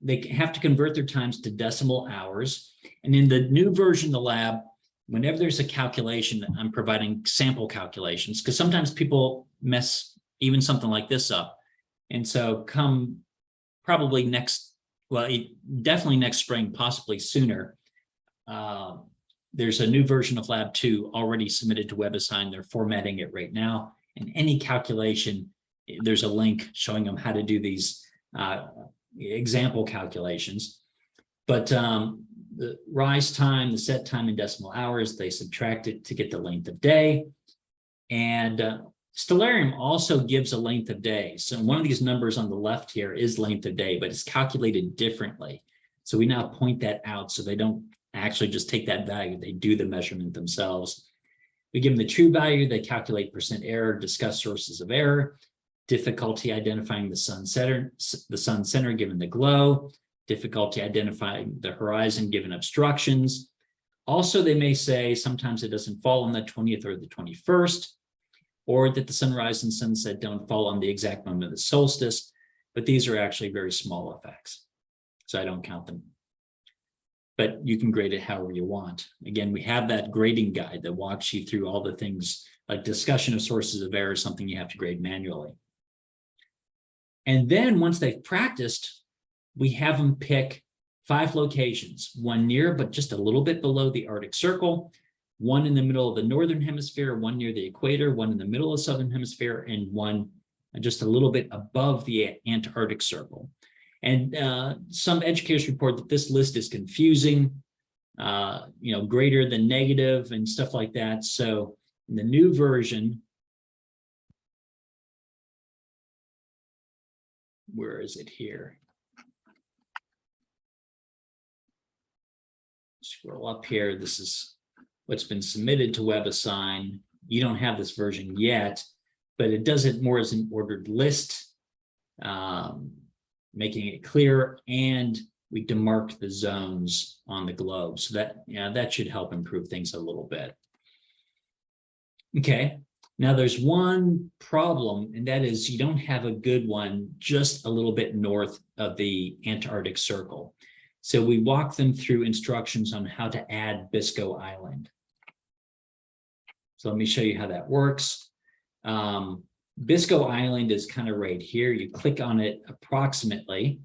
they have to convert their times to decimal hours. And in the new version of the lab, whenever there's a calculation, I'm providing sample calculations because sometimes people mess even something like this up. And so come probably next, well, definitely next spring, possibly sooner, there's a new version of Lab 2 already submitted to WebAssign. They're formatting it right now. And any calculation, there's a link showing them how to do these example calculations. But the rise time, the set time in decimal hours, they subtract it to get the length of day. And Stellarium also gives a length of day. So one of these numbers on the left here is length of day, but it's calculated differently. So we now point that out so they don't actually just take that value. They do the measurement themselves. We give them the true value. They calculate percent error, discuss sources of error, difficulty identifying the sun center given the glow, difficulty identifying the horizon given obstructions. Also, they may say sometimes it doesn't fall on the 20th or the 21st, or that the sunrise and sunset don't fall on the exact moment of the solstice, but these are actually very small effects, so I don't count them. but you can grade it however you want. Again, we have that grading guide that walks you through all the things like discussion of sources of error, something you have to grade manually. And then once they've practiced, we have them pick 5 locations, one near but just a little bit below the Arctic Circle, one in the middle of the Northern Hemisphere, one near the equator, one in the middle of the Southern Hemisphere, and one just a little bit above the Antarctic Circle. And some educators report that this list is confusing, greater than negative and stuff like that. So in the new version, where is it here? Scroll up here. This is what's been submitted to WebAssign. You don't have this version yet, but it does it more as an ordered list, making it clear, and we demarked the zones on the globe. So that should help improve things a little bit. Okay, now there's one problem, and that is you don't have a good one just a little bit north of the Antarctic Circle. So we walk them through instructions on how to add Biscoe Island. So let me show you how that works. Biscoe Island is kind of right here. You click on it approximately,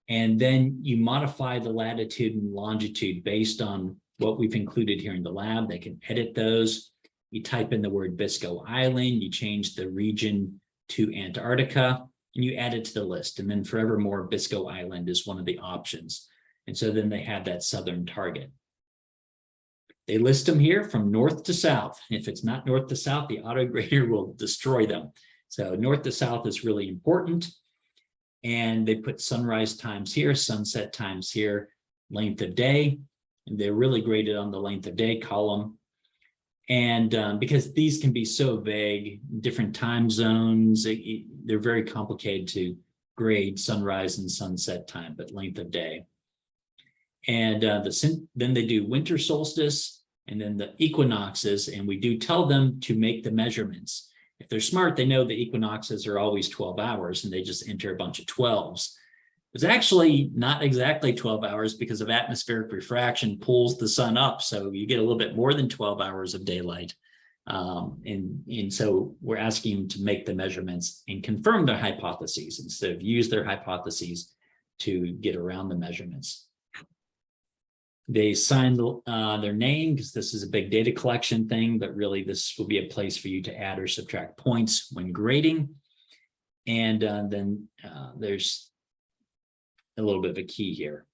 and then you modify the latitude and longitude based on what we've included here in the lab. They can edit those. You type in the word Biscoe Island, you change the region to Antarctica, and you add it to the list. And then forevermore, Biscoe Island is one of the options. And so then they have that southern target. They list them here from north to south. If it's not north to south, the auto grader will destroy them. So north to south is really important. And they put sunrise times here, sunset times here, length of day. And they're really graded on the length of day column. And because these can be so vague, different time zones, they're very complicated to grade sunrise and sunset time, but length of day. And then they do winter solstice and then the equinoxes, and we do tell them to make the measurements. If they're smart, they know the equinoxes are always 12 hours and they just enter a bunch of 12s. It's actually not exactly 12 hours because of atmospheric refraction pulls the sun up. So you get a little bit more than 12 hours of daylight. And so we're asking them to make the measurements and confirm their hypotheses instead of use their hypotheses to get around the measurements. They sign their name because this is a big data collection thing, but really this will be a place for you to add or subtract points when grading. And then there's a little bit of a key here.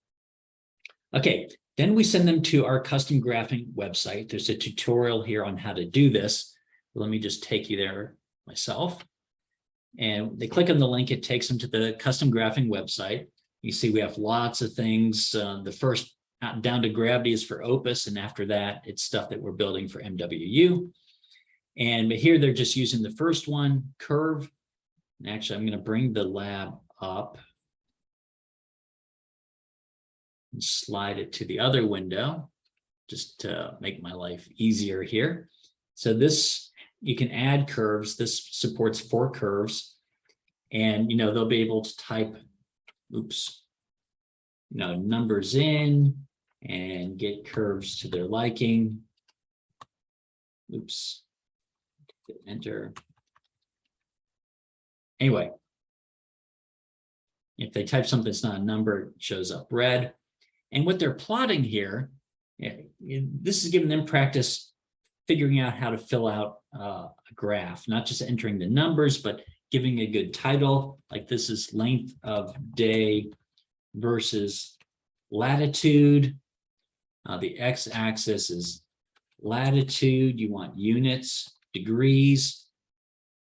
Okay, then we send them to our custom graphing website. There's a tutorial here on how to do this. Let me just take you there myself. And they click on the link, it takes them to the custom graphing website. You see we have lots of things. The first down to gravity is for OPIS, and after that, it's stuff that we're building for MWU. And here they're just using the first one, curve. And actually, I'm going to bring the lab up and slide it to the other window just to make my life easier here. So this, you can add curves. This supports 4 curves, and they'll be able to type, numbers in and get curves to their liking. Enter. Anyway, if they type something that's not a number, it shows up red. And what they're plotting here, this is giving them practice figuring out how to fill out a graph, not just entering the numbers, but giving a good title. Like this is length of day versus latitude. The x-axis is latitude. You want units, degrees,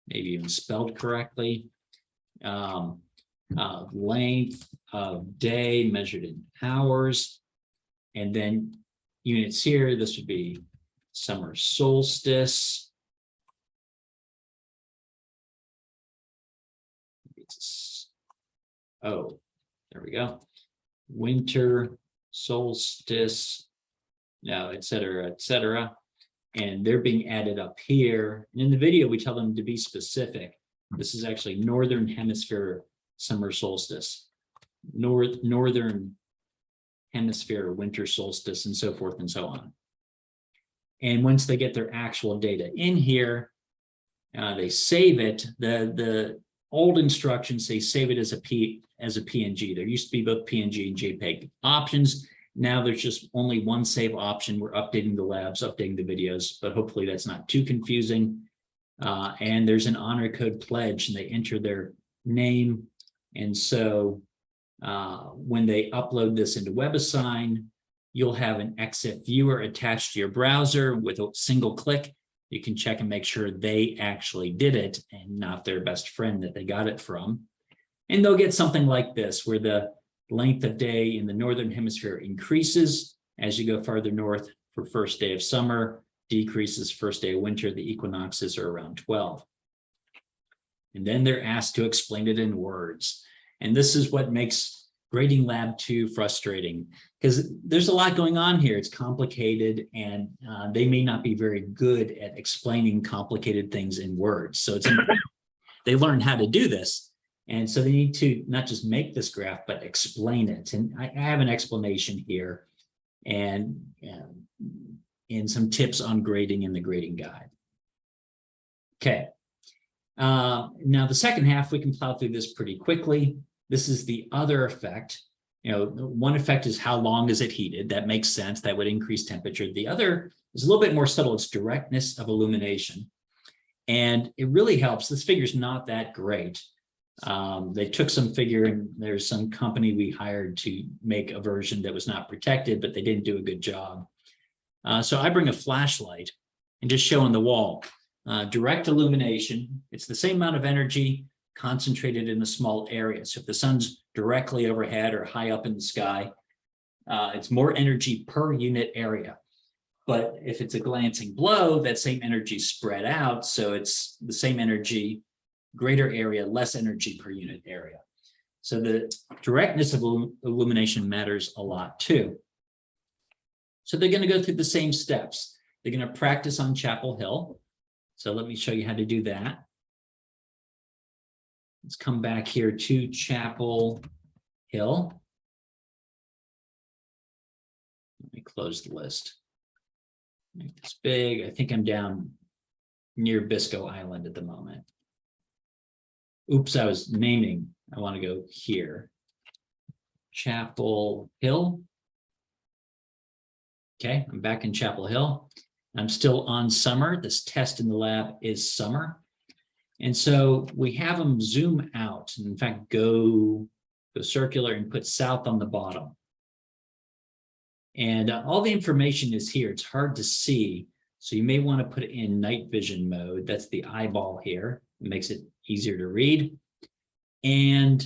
maybe even spelled correctly. Length of day measured in hours. And then units here, this would be summer solstice. Oh, there we go. Winter solstice, et cetera, et cetera. And they're being added up here. And in the video, we tell them to be specific. This is actually Northern Hemisphere summer solstice. Northern hemisphere, winter solstice, and so forth and so on. And once they get their actual data in here, they save it. The old instructions say save it as a PNG. There used to be both PNG and JPEG options. Now there's just only one save option. We're updating the labs, updating the videos, but hopefully that's not too confusing. And there's an honor code pledge, and they enter their name. And so when they upload this into WebAssign, you'll have an exit viewer attached to your browser with a single click. You can check and make sure they actually did it and not their best friend that they got it from. And they'll get something like this, where the length of day in the northern hemisphere increases as you go farther north for first day of summer, decreases first day of winter. The equinoxes are around 12. And then they're asked to explain it in words. And this is what makes grading lab 2 frustrating, because there's a lot going on here. It's complicated, and they may not be very good at explaining complicated things in words. So it's important they learn how to do this. And so they need to not just make this graph, but explain it. And I have an explanation here and some tips on grading in the grading guide. Okay. Now the second half, we can plow through this pretty quickly. This is the other effect. You know, one effect is how long is it heated? That makes sense. That would increase temperature. The other is a little bit more subtle. It's directness of illumination. And it really helps. This figure's not that great. They took some figure, and there's some company we hired to make a version that was not protected, but they didn't do a good job. So I bring a flashlight and just show on the wall. Direct illumination. It's the same amount of energy concentrated in a small area. So if the sun's directly overhead or high up in the sky, it's more energy per unit area. But if it's a glancing blow, that same energy is spread out. So it's the same energy, greater area, less energy per unit area. So the directness of illumination matters a lot too. So they're going to go through the same steps. They're going to practice on Chapel Hill. So let me show you how to do that. Let's come back here to Chapel Hill. Let me close the list. Make this big. I think I'm down near Biscoe Island at the moment. Oops, I was naming. I want to go here. Chapel Hill. Okay, I'm back in Chapel Hill. I'm still on summer. This test in the lab is summer. And so we have them zoom out, and in fact, go circular and put south on the bottom. And all the information is here. It's hard to see. So you may want to put it in night vision mode. That's the eyeball here. It makes it easier to read. And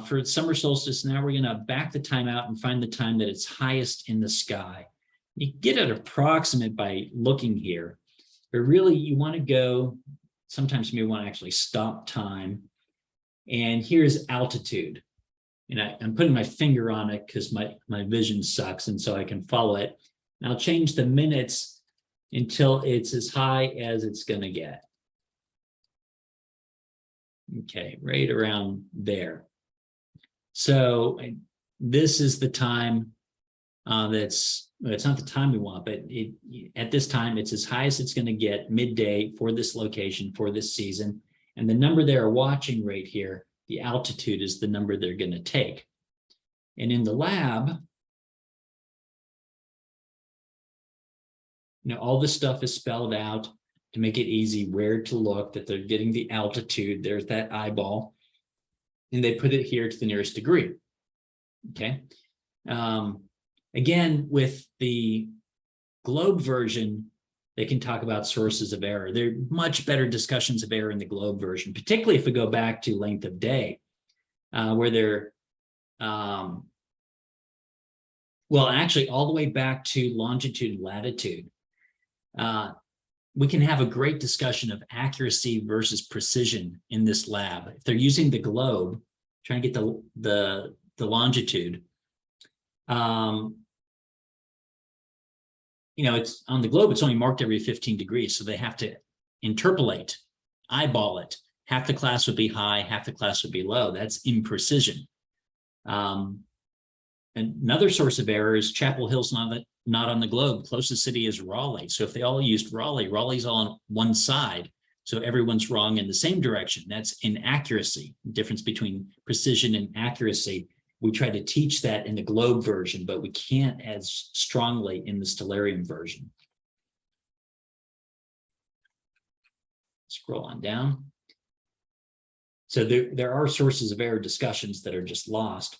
for summer solstice, now we're going to back the time out and find the time that it's highest in the sky. You get an approximate by looking here, but really you want to go, sometimes you may want to actually stop time. And here's altitude. And I'm putting my finger on it because my vision sucks, and so I can follow it. And I'll change the minutes until it's as high as it's going to get. Okay, right around there. So this is the time it's not the time we want, but at this time, it's as high as it's going to get midday for this location, for this season. And the number they're watching right here, the altitude, is the number they're going to take. And in the lab, you know, all this stuff is spelled out to make it easy where to look, that they're getting the altitude. There's that eyeball. And they put it here to the nearest degree. Okay. Again, with the globe version, they can talk about sources of error. There are much better discussions of error in the globe version, particularly if we go back to length of day, where they're, well, actually all the way back to longitude and latitude. We can have a great discussion of accuracy versus precision in this lab. If they're using the globe, trying to get the longitude, you know, it's on the globe, it's only marked every 15 degrees. So they have to interpolate, eyeball it. Half the class would be high, half the class would be low. That's imprecision. Another source of error is Chapel Hill's not on the globe. Closest city is Raleigh. So if they all used Raleigh, Raleigh's all on one side. So everyone's wrong in the same direction. That's inaccuracy. The difference between precision and accuracy. We try to teach that in the globe version, but we can't as strongly in the Stellarium version. Scroll on down. So there are sources of error discussions that are just lost.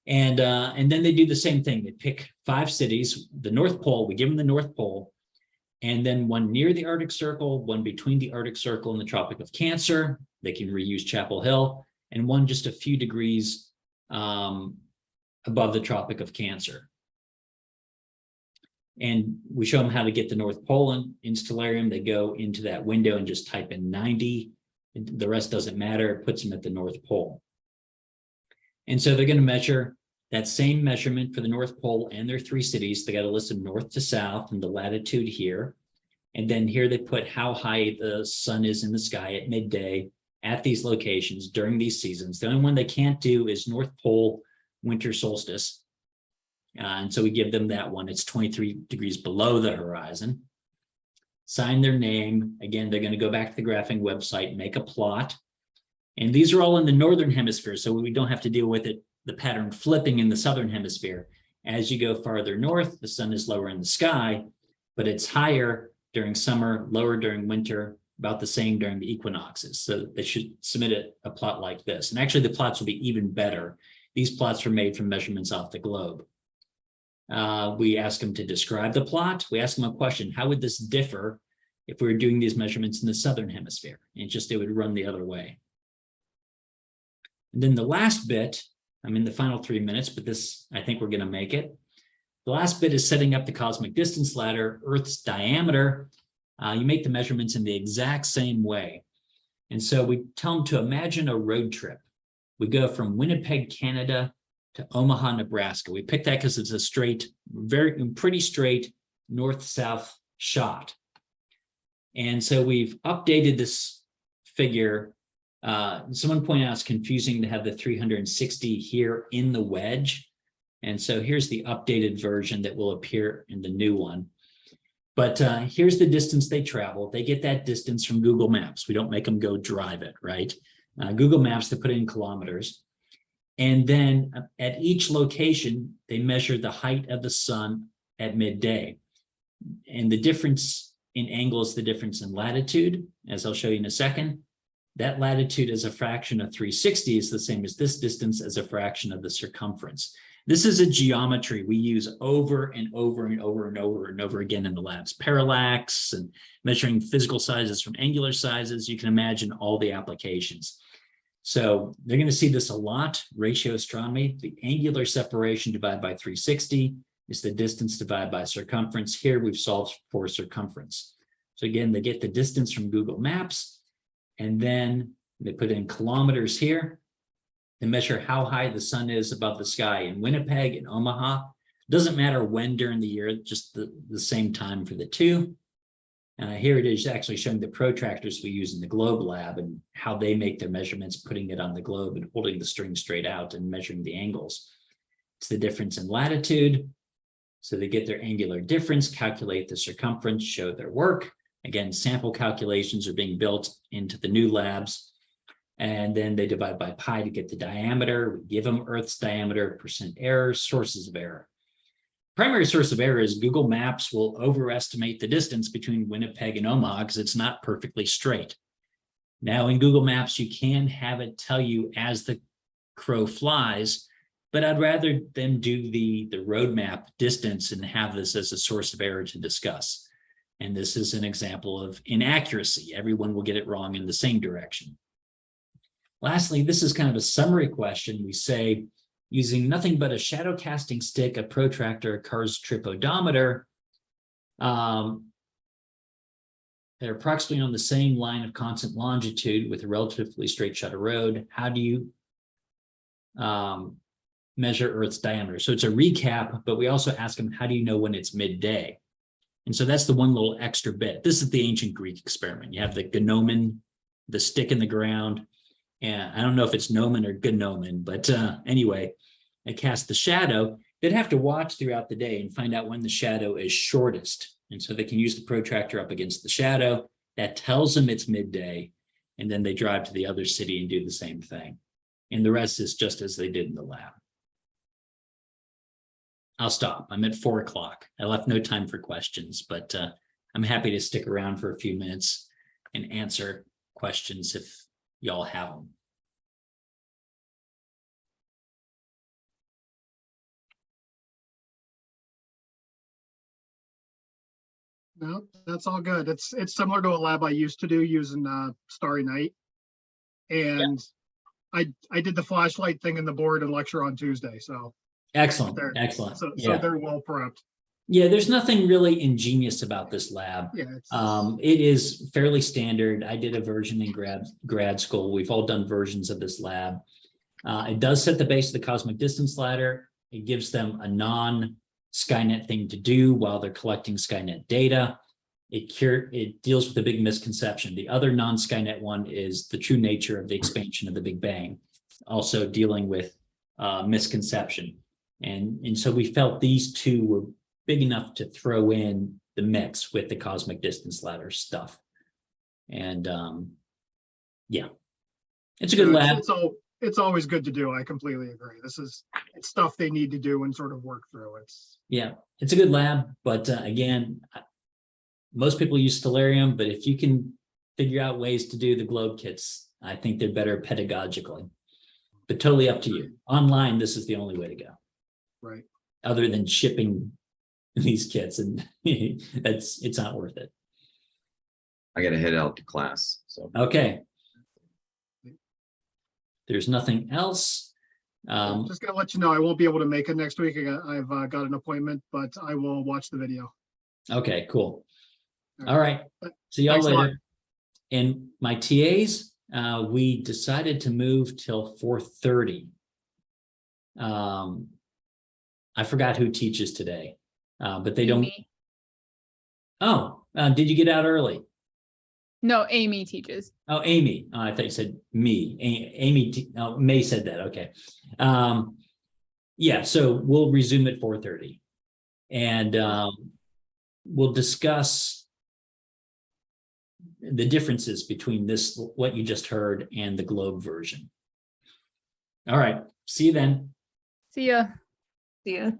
And then they do the same thing. They pick 5 cities, the North Pole, we give them the North Pole, and then one near the Arctic Circle, one between the Arctic Circle and the Tropic of Cancer. They can reuse Chapel Hill, and one just a few degrees above the Tropic of Cancer. And we show them how to get the North Pole in Stellarium. They go into that window and just type in 90. The rest doesn't matter. It puts them at the North Pole. And so they're going to measure that same measurement for the North Pole and their 3 cities. They got to listen north to south and the latitude here. And then here they put how high the sun is in the sky at midday at these locations during these seasons. The only one they can't do is North Pole winter solstice. And so we give them that one. It's 23 degrees below the horizon. Sign their name. Again, they're going to go back to the graphing website, make a plot. And these are all in the northern hemisphere, so we don't have to deal with it, the pattern flipping in the southern hemisphere. As you go farther north, the sun is lower in the sky, but it's higher during summer, lower during winter, about the same during the equinoxes. So they should submit a plot like this. And actually, the plots will be even better. These plots were made from measurements off the globe. We ask them to describe the plot. We ask them a question: how would this differ if we were doing these measurements in the southern hemisphere? And it would run the other way. And then the last bit, I'm in the final 3 minutes, but this, I think we're going to make it. The last bit is setting up the cosmic distance ladder, Earth's diameter. You make the measurements in the exact same way. And so we tell them to imagine a road trip. We go from Winnipeg, Canada to Omaha, Nebraska. We picked that because it's a straight, pretty straight north-south shot. And so we've updated this figure. Someone pointed out it's confusing to have the 360 here in the wedge. And so here's the updated version that will appear in the new one. But here's the distance they travel. They get that distance from Google Maps. We don't make them go drive it, right? Google Maps, they put it in kilometers. And then at each location, they measure the height of the sun at midday. And the difference in angle is the difference in latitude, as I'll show you in a second. That latitude as a fraction of 360 is the same as this distance as a fraction of the circumference. This is a geometry we use over and over and over and over and over again in the labs. Parallax and measuring physical sizes from angular sizes. You can imagine all the applications. So they're going to see this a lot, ratio astronomy. The angular separation divided by 360 is the distance divided by circumference. Here we've solved for circumference. So again, they get the distance from Google Maps, and then they put in kilometers here. They measure how high the sun is above the sky in Winnipeg and Omaha. Doesn't matter when during the year, just the same time for the two. Here it is actually showing the protractors we use in the globe lab and how they make their measurements, putting it on the globe and holding the string straight out and measuring the angles. It's the difference in latitude. So they get their angular difference, calculate the circumference, show their work. Again, sample calculations are being built into the new labs. And then they divide by pi to get the diameter. We give them Earth's diameter, percent error, sources of error. Primary source of error is Google Maps will overestimate the distance between Winnipeg and Omaha because it's not perfectly straight. Now in Google Maps, you can have it tell you as the crow flies, but I'd rather them do the roadmap distance and have this as a source of error to discuss. And this is an example of inaccuracy. Everyone will get it wrong in the same direction. Lastly, this is kind of a summary question. We say, using nothing but a shadow casting stick, a protractor, a car's trip odometer, they're approximately on the same line of constant longitude with a relatively straight shot of road. How do you measure Earth's diameter? So it's a recap, but we also ask them, how do you know when it's midday? And so that's the one little extra bit. This is the ancient Greek experiment. You have the gnomon, the stick in the ground. And I don't know if it's gnomon or gnomon, but anyway, and cast the shadow, they'd have to watch throughout the day and find out when the shadow is shortest. And so they can use the protractor up against the shadow. That tells them it's midday. And then they drive to the other city and do the same thing. And the rest is just as they did in the lab. I'll stop. I'm at 4 o'clock. I left no time for questions, but I'm happy to stick around for a few minutes and answer questions if y'all have them. No, that's all good. It's similar to a lab I used to do using Starry Night. And I did the flashlight thing in the board and lecture on Tuesday. So Excellent, they're excellent. so Yeah. they're well prepped. Yeah, there's nothing really ingenious about this lab. Yeah, it's It is fairly standard. I did a version in grad school. We've all done versions of this lab. It does set the base of the cosmic distance ladder. It gives them a non-Skynet thing to do while they're collecting Skynet data. It deals with a big misconception. The other non-Skynet one is the true nature of the expansion of the Big Bang, also dealing with misconception. And so we felt these two were big enough to throw in the mix with the cosmic distance ladder stuff. And yeah, it's a good lab. It's always good to do. I completely agree. It's stuff they need to do and sort of work through. Yeah, it's a good lab, but again, most people use Stellarium, but if you can figure out ways to do the globe kits, I think they're better pedagogically, but totally up to you. Online, this is the only way to go. Right. Other than shipping these kits, and it's not worth it. I gotta head out to class, so. Okay. There's nothing else. Just gonna let you know, I won't be able to make it next week. I've got an appointment, but I will watch the video. Okay, cool. All right. See y'all Thanks a lot. later. And my TAs, we decided to move till 4:30. I forgot who teaches today, but they don't. Amy. Oh, did you get out early? No, Amy teaches. Oh, Amy. Oh, I thought you said me. Amy. Oh, May said that. Okay. Yeah. So we'll resume at 4:30, and we'll discuss the differences between this, what you just heard, and the globe version. All right. See you then. See ya. See ya.